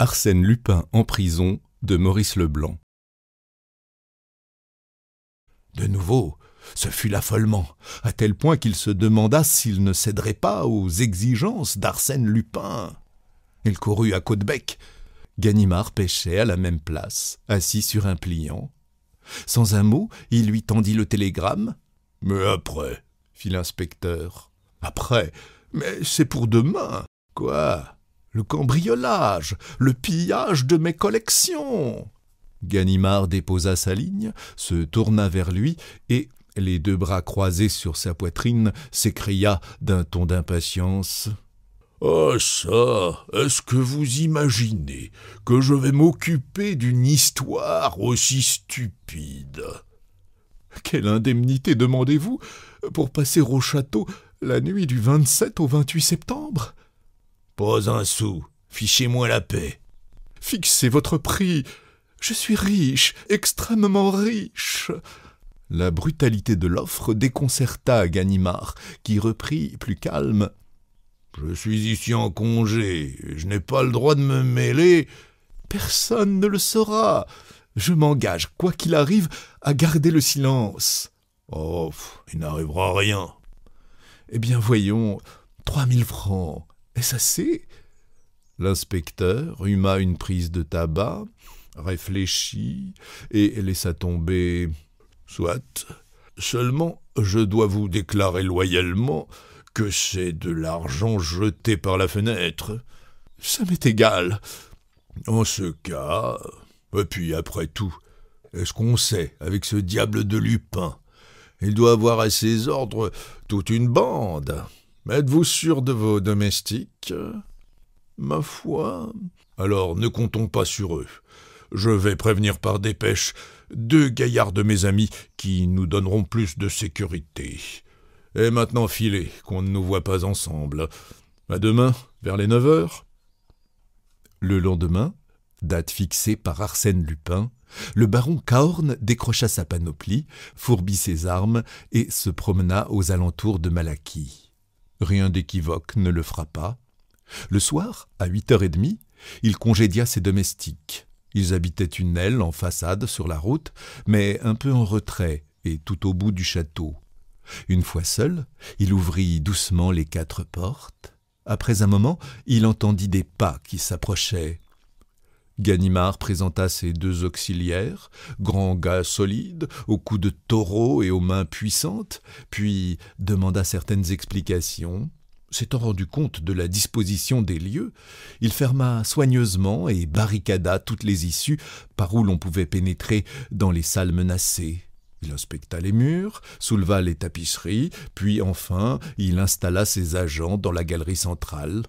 Arsène Lupin en prison de Maurice Leblanc. De nouveau, ce fut l'affolement, à tel point qu'il se demanda s'il ne céderait pas aux exigences d'Arsène Lupin. Il courut à Caudebec. Ganimard pêchait à la même place, assis sur un pliant. Sans un mot, il lui tendit le télégramme. « Mais après » fit l'inspecteur. « Après? Mais c'est pour demain. » « Quoi? Le cambriolage, le pillage de mes collections !» Ganimard déposa sa ligne, se tourna vers lui et, les deux bras croisés sur sa poitrine, s'écria d'un ton d'impatience. « Ah ça, est-ce que vous imaginez que je vais m'occuper d'une histoire aussi stupide ?» « Quelle indemnité demandez-vous pour passer au château la nuit du 27 au 28 septembre ?»« Pas un sou, fichez-moi la paix. »« Fixez votre prix. Je suis riche, extrêmement riche. » La brutalité de l'offre déconcerta Ganimard, qui reprit plus calme. « Je suis ici en congé, je n'ai pas le droit de me mêler. »« Personne ne le saura. Je m'engage, quoi qu'il arrive, à garder le silence. »« Oh, il n'arrivera rien. »« Eh bien, voyons, 3000 francs, est-ce assez ?» L'inspecteur huma une prise de tabac, réfléchit et laissa tomber. « Soit. Seulement, je dois vous déclarer loyalement que c'est de l'argent jeté par la fenêtre. »« Ça m'est égal. »« En ce cas... Et puis, après tout, est-ce qu'on sait, avec ce diable de Lupin? Il doit avoir à ses ordres toute une bande. Êtes-vous sûr de vos domestiques? » ?»« Ma foi... » »« Alors, ne comptons pas sur eux. Je vais prévenir par dépêche 2 gaillards de mes amis qui nous donneront plus de sécurité. Et maintenant, filez, qu'on ne nous voit pas ensemble. À demain, vers les 9 heures. » Le lendemain, date fixée par Arsène Lupin, le baron Cahorn décrocha sa panoplie, fourbit ses armes et se promena aux alentours de Malaquis. Rien d'équivoque ne le frappa. Le soir, à 8h30, il congédia ses domestiques. Ils habitaient une aile en façade sur la route, mais un peu en retrait et tout au bout du château. Une fois seul, il ouvrit doucement les 4 portes. Après un moment, il entendit des pas qui s'approchaient. Ganimard présenta ses 2 auxiliaires, grands gars solides, au cou de taureau et aux mains puissantes, puis demanda certaines explications. S'étant rendu compte de la disposition des lieux, il ferma soigneusement et barricada toutes les issues par où l'on pouvait pénétrer dans les salles menacées. Il inspecta les murs, souleva les tapisseries, puis enfin il installa ses agents dans la galerie centrale.